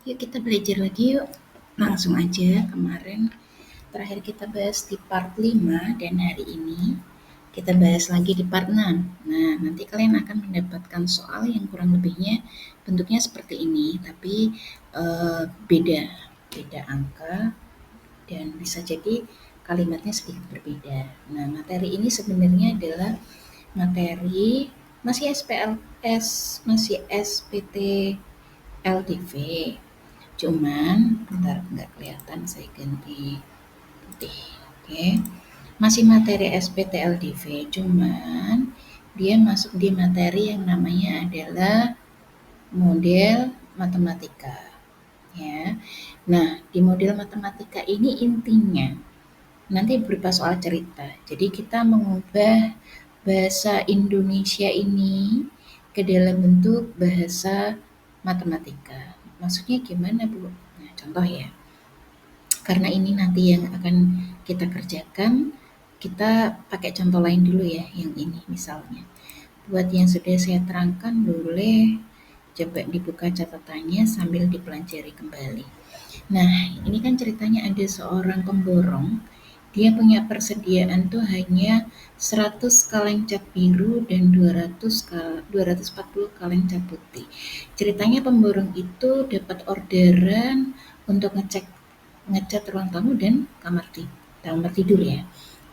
Yuk kita belajar lagi yuk. Langsung aja, kemarin terakhir kita bahas di part 5 dan hari ini kita bahas lagi di part 6. Nah, nanti kalian akan mendapatkan soal yang kurang lebihnya bentuknya seperti ini, tapi beda angka dan bisa jadi kalimatnya sedikit berbeda. Nah, materi ini sebenarnya adalah materi masih SPLS, masih SPT LDV. Cuman, bentar nggak kelihatan, saya ganti putih. Oke, masih materi SPTLDV, cuman dia masuk di materi yang namanya adalah model matematika. Ya, nah di model matematika ini intinya nanti berupa soal cerita. Jadi kita mengubah bahasa Indonesia ini ke dalam bentuk bahasa matematika. Maksudnya gimana, Bu? Nah, contoh ya. Karena ini nanti yang akan kita kerjakan, kita pakai contoh lain dulu ya, yang ini misalnya. Buat yang sudah saya terangkan, boleh coba dibuka catatannya sambil dipelajari kembali. Nah, ini kan ceritanya ada seorang pemborong, dia punya persediaan tuh hanya 100 kaleng cat biru dan 240 kaleng cat putih. Ceritanya pemborong itu dapat orderan untuk ngecat ruang tamu dan kamar tidur ya.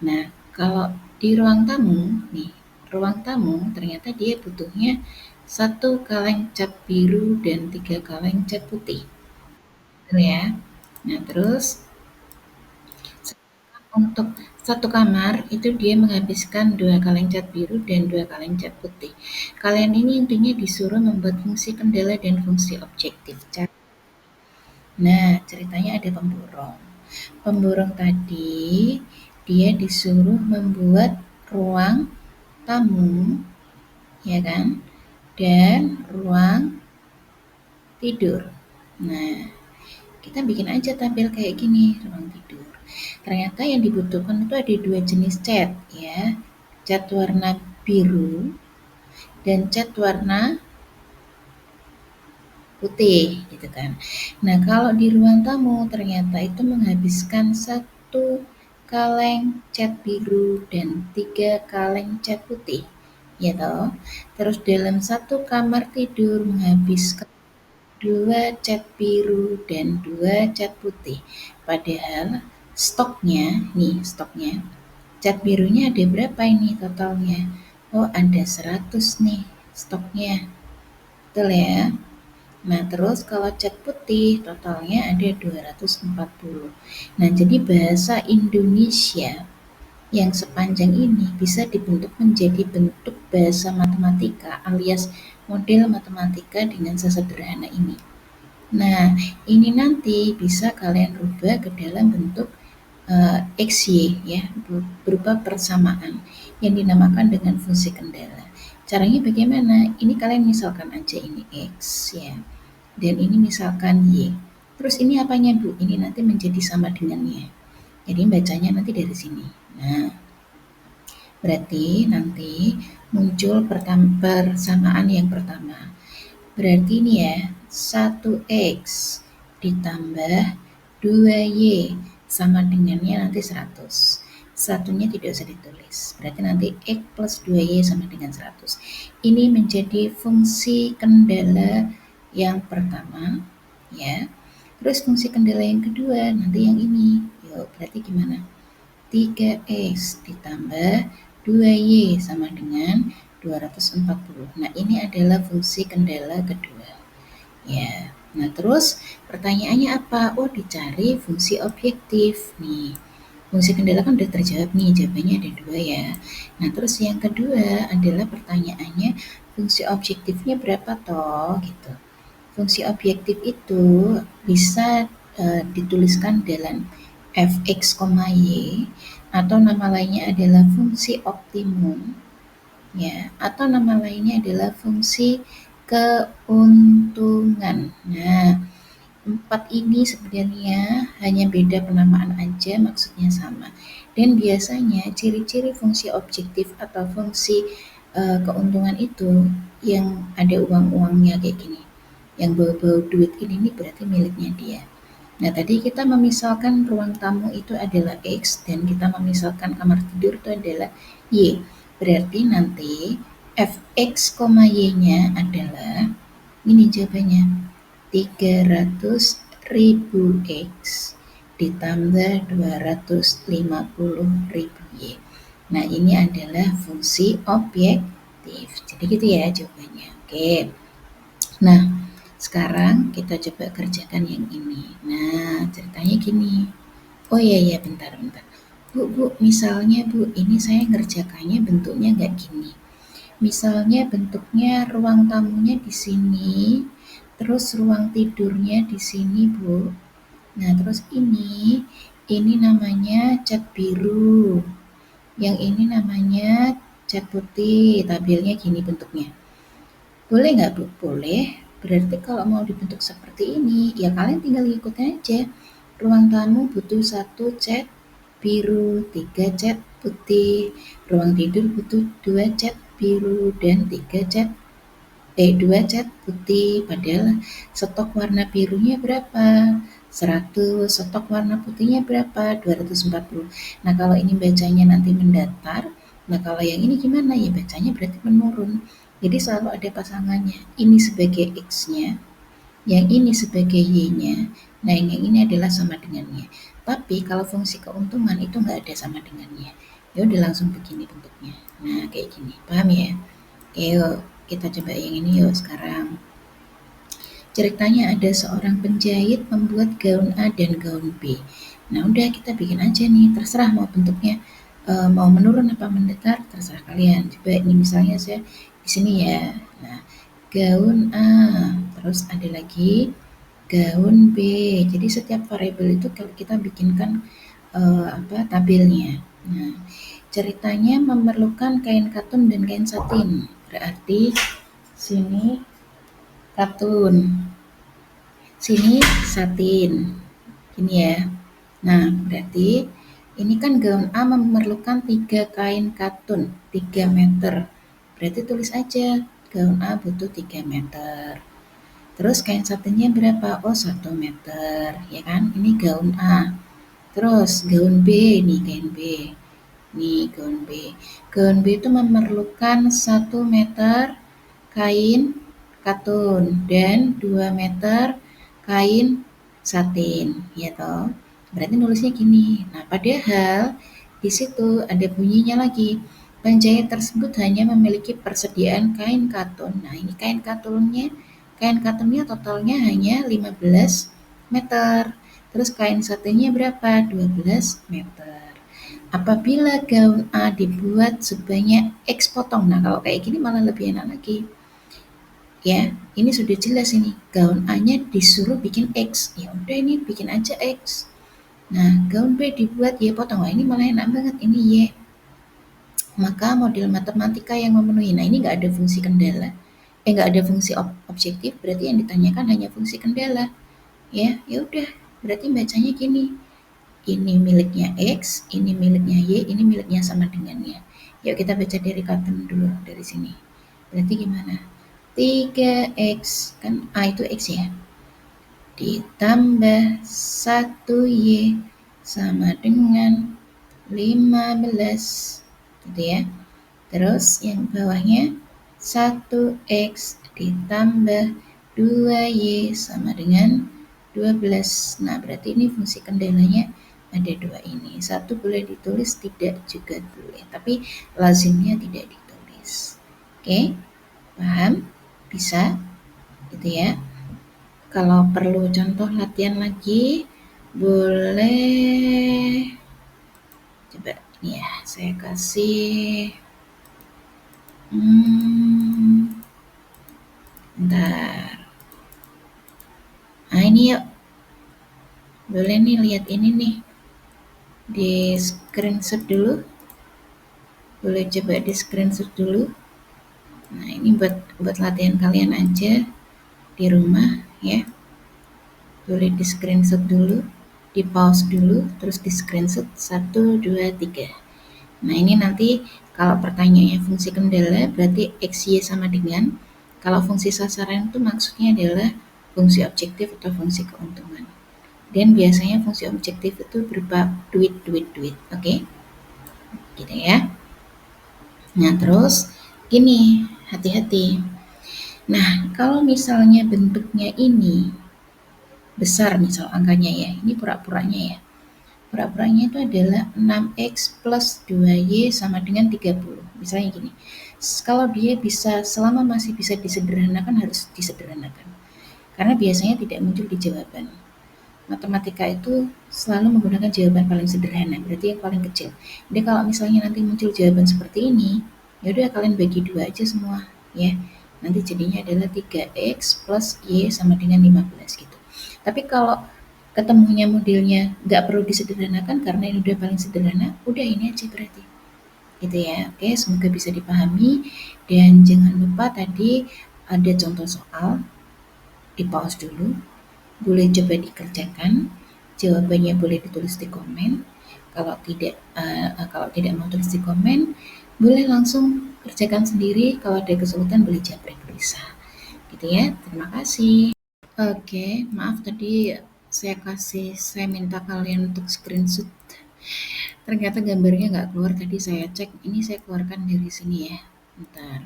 Nah, kalau di ruang tamu nih, ruang tamu ternyata dia butuhnya 1 kaleng cat biru dan 3 kaleng cat putih. Betul ya. Nah, terus untuk satu kamar itu dia menghabiskan 2 kaleng cat biru dan 2 kaleng cat putih. Kalian ini intinya disuruh membuat fungsi kendala dan fungsi objektif. Nah, ceritanya ada pemborong. Pemborong tadi dia disuruh membuat ruang tamu, ya kan, dan ruang tidur. Nah, kita bikin aja tabel kayak gini, ruang tidur. Ternyata yang dibutuhkan itu ada 2 jenis cat ya, cat warna biru dan cat warna putih gitu kan. Nah, kalau di ruang tamu ternyata itu menghabiskan 1 kaleng cat biru dan 3 kaleng cat putih, ya toh. Terus dalam satu kamar tidur menghabiskan 2 cat biru dan 2 cat putih. Padahal stoknya cat birunya ada berapa ini totalnya? Oh, ada 100 nih stoknya. Betul ya? Nah, terus kalau cat putih totalnya ada 240. Nah, jadi bahasa Indonesia yang sepanjang ini bisa dibentuk menjadi bentuk bahasa matematika alias model matematika dengan sesederhana ini. Nah, ini nanti bisa kalian rubah ke dalam bentuk XY ya, berupa persamaan yang dinamakan dengan fungsi kendala. Caranya bagaimana? Ini kalian misalkan aja ini X ya, dan ini misalkan Y. Terus ini apanya, Bu? Ini nanti menjadi sama dengan Y. Jadi bacanya nanti dari sini. Nah, berarti nanti muncul persamaan yang pertama. Berarti ini ya, 1X ditambah 2Y sama dengannya nanti 100. Satunya tidak usah ditulis. Berarti nanti X plus 2Y sama dengan 100. Ini menjadi fungsi kendala yang pertama ya. Terus fungsi kendala yang kedua nanti yang ini. Yuk, berarti gimana? 3X ditambah 2Y sama dengan 240. Nah, ini adalah fungsi kendala kedua. Ya. Nah, terus pertanyaannya apa? Oh, dicari fungsi objektif nih. Fungsi kendala kan udah terjawab nih, jawabannya ada 2 ya. Nah, terus yang kedua adalah pertanyaannya fungsi objektifnya berapa toh gitu. Fungsi objektif itu bisa dituliskan dalam fx, y atau nama lainnya adalah fungsi optimum ya, atau nama lainnya adalah fungsi keuntungan. Nah, 4 ini sebenarnya hanya beda penamaan aja, maksudnya sama. Dan biasanya ciri-ciri fungsi objektif atau fungsi keuntungan itu yang ada uang-uangnya kayak gini. Yang bau-bau duit ini berarti miliknya dia. Nah, tadi kita memisalkan ruang tamu itu adalah X dan kita memisalkan kamar tidur itu adalah Y. Berarti nanti Fx, Y-nya adalah, ini jawabannya, 300.000 X ditambah 250.000 Y. Nah, ini adalah fungsi objektif. Jadi gitu ya jawabannya. Oke. Nah, sekarang kita coba kerjakan yang ini. Nah, ceritanya gini. Oh iya, bentar. Bu, misalnya Bu, ini saya ngerjakannya bentuknya nggak gini. Misalnya bentuknya ruang tamunya di sini, terus ruang tidurnya di sini, Bu. Nah, terus ini namanya cat biru. Yang ini namanya cat putih. Tabelnya gini bentuknya. Boleh nggak Bu? Boleh. Berarti kalau mau dibentuk seperti ini, ya kalian tinggal ikutin aja. Ruang tamu butuh 1 cat biru, 3 cat putih. Ruang tidur butuh 2 cat biru dan 2 cat putih. Padahal stok warna birunya berapa? 100. Stok warna putihnya berapa? 240. Nah, kalau ini bacanya nanti mendatar, nah kalau yang ini gimana? Ya bacanya berarti menurun. Jadi selalu ada pasangannya. Ini sebagai X-nya, yang ini sebagai Y-nya. Nah, yang ini adalah sama dengannya. Tapi kalau fungsi keuntungan itu nggak ada sama dengannya. Ya udah langsung begini bentuknya. Nah, kayak gini. Paham ya? Oke, yuk kita coba yang ini yuk sekarang. Ceritanya ada seorang penjahit membuat gaun A dan gaun B. Nah, udah kita bikin aja nih, terserah mau bentuknya mau menurun apa mendatar, terserah kalian. Coba ini misalnya saya di sini ya. Nah, gaun A, terus ada lagi gaun B. Jadi setiap variabel itu kalau kita bikinkan tabelnya. Nah, ceritanya memerlukan kain katun dan kain satin. Berarti sini katun, sini satin. Ini ya. Nah, berarti ini kan gaun A memerlukan 3 kain katun, 3 meter. Berarti tulis aja gaun A butuh 3 meter. Terus kain satinnya berapa? Oh, 1 meter, ya kan? Ini gaun A. Terus gaun B, nih kain B. Nih gaun B. Gaun B itu memerlukan 1 meter kain katun dan 2 meter kain satin, ya toh. Berarti nulisnya gini. Nah, padahal di situ ada bunyinya lagi. Penjahit tersebut hanya memiliki persediaan kain katun. Nah, ini kain katunnya totalnya hanya 15 meter. Terus kain satinnya berapa? 12 meter. Apabila gaun A dibuat sebanyak X potong. Nah, kalau kayak gini malah lebih enak lagi. Ya, ini sudah jelas ini. Gaun A-nya disuruh bikin X. Ya udah ini bikin aja X. Nah, gaun B dibuat Y potong. Wah, ini malah enak banget. Ini Y. Maka model matematika yang memenuhi. Nah, ini nggak ada fungsi kendala. Nggak ada fungsi objektif. Berarti yang ditanyakan hanya fungsi kendala. Ya udah. Berarti bacanya gini. Ini miliknya X, ini miliknya Y, ini miliknya sama dengannya. Yuk kita baca dari katun dulu dari sini. Berarti gimana? 3X, kan A itu X ya. Ditambah 1Y sama dengan 15. Gitu ya. Terus yang bawahnya 1X ditambah 2Y sama dengan 12. Nah, berarti ini fungsi kendalanya ada 2 ini. Satu boleh ditulis, tidak juga boleh. Tapi lazimnya tidak ditulis. Oke, paham? Bisa? Gitu ya. Kalau perlu contoh latihan lagi, boleh. Coba nih ya, saya kasih. Bentar. Nah, ini yuk. Boleh nih lihat ini nih. Di screenshot dulu. Boleh coba di screenshot dulu. Nah, ini buat latihan kalian aja di rumah ya. Boleh di screenshot dulu, di pause dulu, terus di screenshot 1, 2, 3. Nah, ini nanti kalau pertanyaannya fungsi kendala berarti X, Y sama dengan. Kalau fungsi sasaran itu maksudnya adalah fungsi objektif atau fungsi keuntungan. Dan biasanya fungsi objektif itu berupa duit, oke? Gitu ya. Nah, terus gini, hati-hati. Nah, kalau misalnya bentuknya ini besar, misal angkanya ya, ini pura-puranya ya. Pura-puranya itu adalah 6x plus 2y sama dengan 30. Misalnya gini, kalau dia bisa, selama masih bisa disederhanakan, harus disederhanakan. Karena biasanya tidak muncul di jawaban. Matematika itu selalu menggunakan jawaban paling sederhana, berarti yang paling kecil. Jadi kalau misalnya nanti muncul jawaban seperti ini, ya udah kalian bagi 2 aja semua, ya. Nanti jadinya adalah 3x plus y sama dengan 15 gitu. Tapi kalau ketemunya modelnya nggak perlu disederhanakan karena ini udah paling sederhana, udah ini aja berarti. Gitu ya. Oke, semoga bisa dipahami dan jangan lupa tadi ada contoh soal, di pause dulu, boleh coba dikerjakan, jawabannya boleh ditulis di komen. Kalau tidak mau tulis di komen, boleh langsung kerjakan sendiri. Kalau ada kesulitan boleh japri bisa. Gitu ya. Terima kasih. Oke, maaf tadi saya minta kalian untuk screenshot. Ternyata gambarnya nggak keluar, tadi saya cek, ini saya keluarkan dari sini ya. Bentar.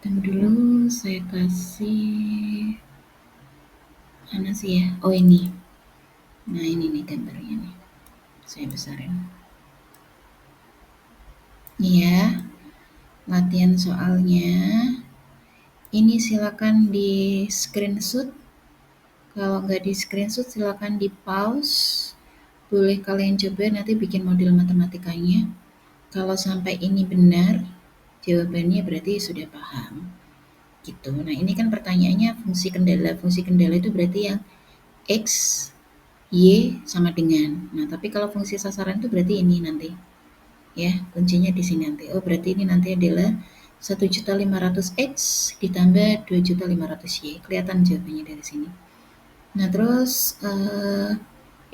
Tunggu dulu, saya kasih mana sih ya? Oh ini. Nah ini nih gambarnya nih. Saya besarin. Ini ya, latihan soalnya. Ini silakan di screenshot. Kalau nggak di screenshot silakan di pause. Boleh kalian coba nanti bikin model matematikanya. Kalau sampai ini benar, jawabannya berarti sudah paham. Gitu. Nah, ini kan pertanyaannya fungsi kendala. Fungsi kendala itu berarti yang X, Y sama dengan. Nah, tapi kalau fungsi sasaran itu berarti ini nanti. Ya, kuncinya di sini nanti. Oh, berarti ini nanti adalah 1.500.000 X ditambah 2.500.000 Y. Kelihatan jawabannya dari sini. Nah, terus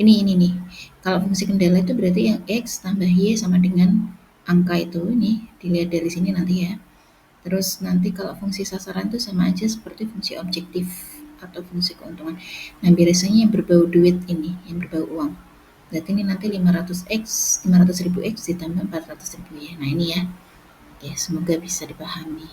ini nih. Kalau fungsi kendala itu berarti yang X tambah Y sama dengan angka itu, ini dilihat dari sini nanti ya. Terus nanti kalau fungsi sasaran itu sama aja seperti fungsi objektif atau fungsi keuntungan. Nah, biasanya yang berbau duit ini, yang berbau uang. Berarti ini nanti 500.000 X ditambah 400.000 ya. Nah, ini ya. Oke, semoga bisa dipahami.